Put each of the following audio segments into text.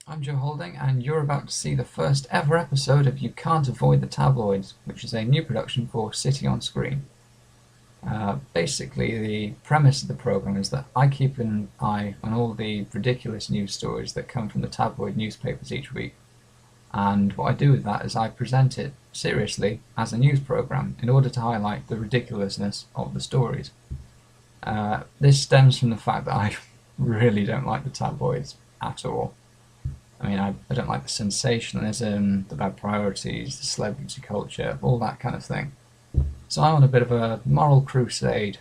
I'm Joe Holding, and you're about to see the first ever episode of You Can't Avoid the Tabloids, which is a new production for City OnScreen. Basically, the premise of the programme is that I keep an eye on all the ridiculous news stories that come from the tabloid newspapers each week, and what I do with that is I present it seriously as a news programme in order to highlight the ridiculousness of the stories. This stems from the fact that I really don't like the tabloids at all. I don't like the sensationalism, the bad priorities, the celebrity culture, all that kind of thing. So I'm on a bit of a moral crusade,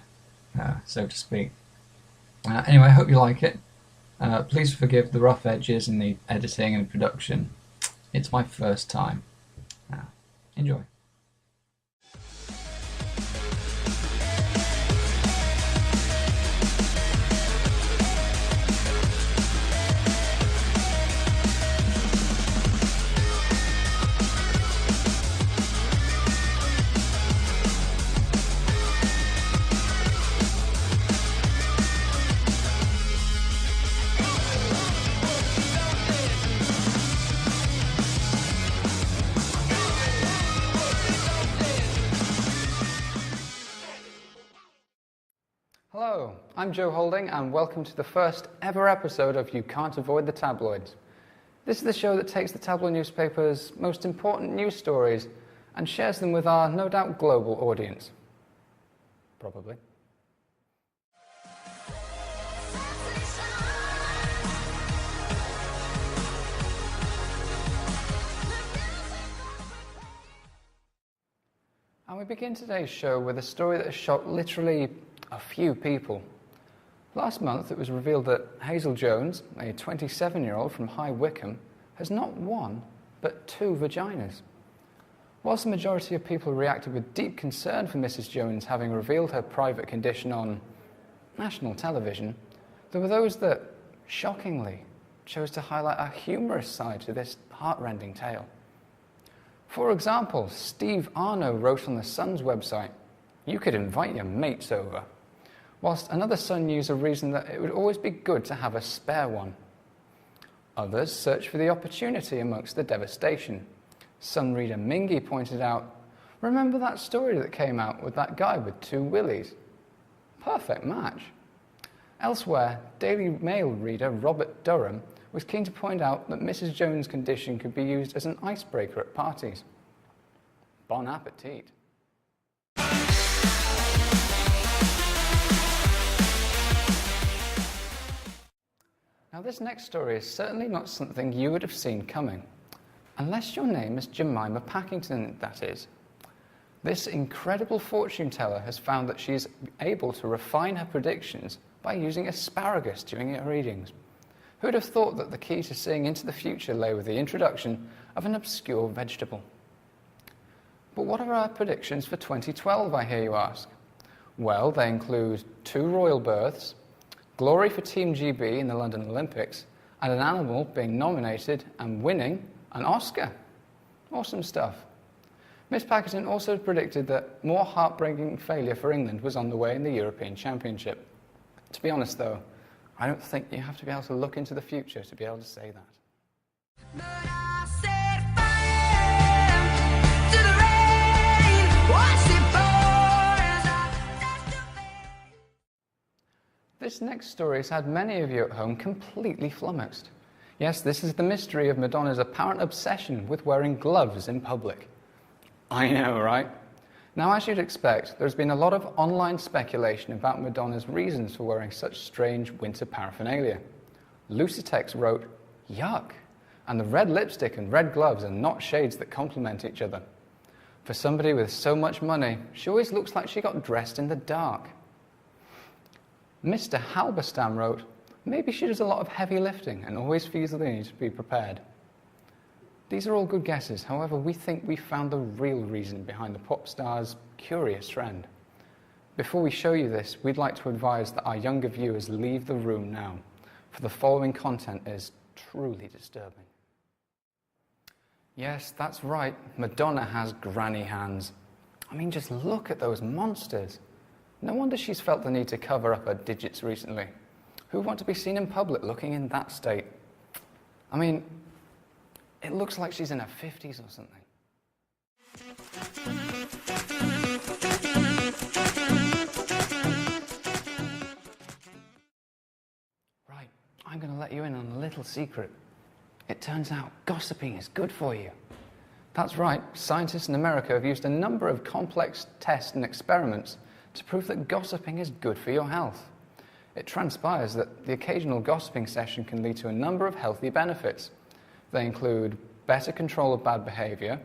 so to speak. Anyway, I hope you like it. Please forgive the rough edges in the editing and production. It's my first time. Enjoy. Hello, I'm Joe Holding and welcome to the first ever episode of You Can't Avoid the Tabloids. This is the show that takes the tabloid newspapers' most important news stories and shares them with our no doubt global audience. Probably. And we begin today's show with a story that has shocked literally a few people. Last month it was revealed that Hazel Jones, a 27-year-old from High Wycombe, has not one, but two vaginas. Whilst the majority of people reacted with deep concern for Mrs. Jones having revealed her private condition on national television, there were those that, shockingly, chose to highlight a humorous side to this heartrending tale. For example, Steve Arno wrote on the Sun's website, "You could invite your mates over," whilst another Sun user reasoned that it would always be good to have a spare one. Others searched for the opportunity amongst the devastation. Sun reader Mingy pointed out, "Remember that story that came out with that guy with two willies? Perfect match." Elsewhere, Daily Mail reader Robert Durham was keen to point out that Mrs. Jones' condition could be used as an icebreaker at parties. Bon appetit. Now, this next story is certainly not something you would have seen coming, unless your name is Jemima Packington, that is. This incredible fortune teller has found that she is able to refine her predictions by using asparagus during her readings. Who would have thought that the key to seeing into the future lay with the introduction of an obscure vegetable? But what are our predictions for 2012, I hear you ask? Well, they include 2 royal births, glory for Team GB in the London Olympics, and an animal being nominated and winning an Oscar. Awesome stuff. Miss Packington also predicted that more heartbreaking failure for England was on the way in the European Championship. To be honest, though, I don't think you have to be able to look into the future to be able to say that. This next story has had many of you at home completely flummoxed. Yes, this is the mystery of Madonna's apparent obsession with wearing gloves in public. I know, right? Now, as you'd expect, there's been a lot of online speculation about Madonna's reasons for wearing such strange winter paraphernalia. Lucitex wrote, "Yuck, and the red lipstick and red gloves are not shades that complement each other. For somebody with so much money, she always looks like she got dressed in the dark." Mr. Halberstam wrote, "Maybe she does a lot of heavy lifting and always feels the need to be prepared." These are all good guesses, however, we think we found the real reason behind the pop star's curious trend. Before we show you this, we'd like to advise that our younger viewers leave the room now, for the following content is truly disturbing. Yes, that's right, Madonna has granny hands. I mean, just look at those monsters. No wonder she's felt the need to cover up her digits recently. Who would want to be seen in public looking in that state? I mean, it looks like she's in her 50s or something. Right, I'm going to let you in on a little secret. It turns out gossiping is good for you. That's right, scientists in America have used a number of complex tests and experiments to prove that gossiping is good for your health. It transpires that the occasional gossiping session can lead to a number of healthy benefits. They include better control of bad behavior,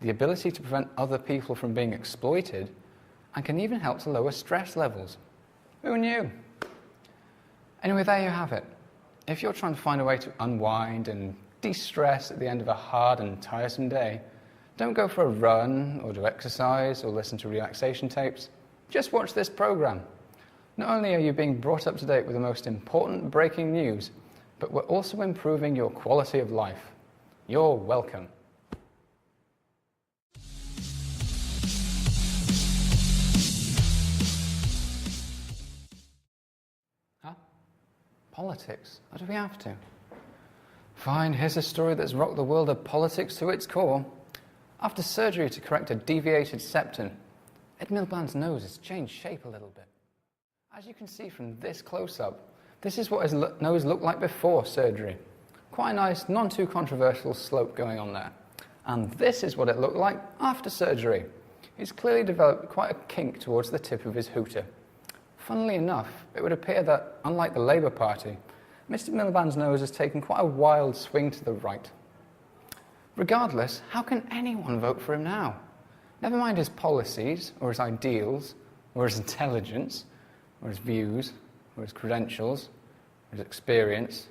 the ability to prevent other people from being exploited, and can even help to lower stress levels. Who knew? Anyway, there you have it. If you're trying to find a way to unwind and de-stress at the end of a hard and tiresome day, don't go for a run or do exercise or listen to relaxation tapes. Just watch this program. Not only are you being brought up to date with the most important breaking news, but we're also improving your quality of life. You're welcome. Huh? Politics? What do we have to? Fine, here's a story that's rocked the world of politics to its core. After surgery to correct a deviated septum, Ed Miliband's nose has changed shape a little bit. As you can see from this close-up, this is what his nose looked like before surgery. Quite a nice, non-too-controversial slope going on there. And this is what it looked like after surgery. He's clearly developed quite a kink towards the tip of his hooter. Funnily enough, it would appear that, unlike the Labour Party, Mr. Miliband's nose has taken quite a wild swing to the right. Regardless, how can anyone vote for him now? Never mind his policies, or his ideals, or his intelligence, or his views, or his credentials, or his experience,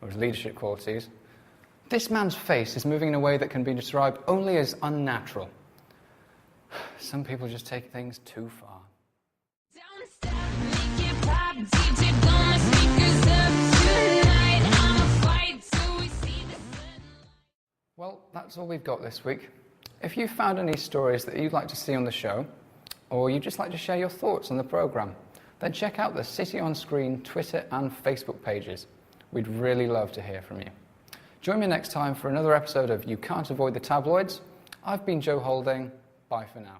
or his leadership qualities. This man's face is moving in a way that can be described only as unnatural. Some people just take things too far. Don't stop, make it pop, DJ, blow my speakers up tonight. I'ma fight till we see the sun. Well, that's all we've got this week. If you found any stories that you'd like to see on the show, or you'd just like to share your thoughts on the programme, then check out the City OnScreen Twitter and Facebook pages. We'd really love to hear from you. Join me next time for another episode of You Can't Avoid the Tabloids. I've been Joe Holding. Bye for now.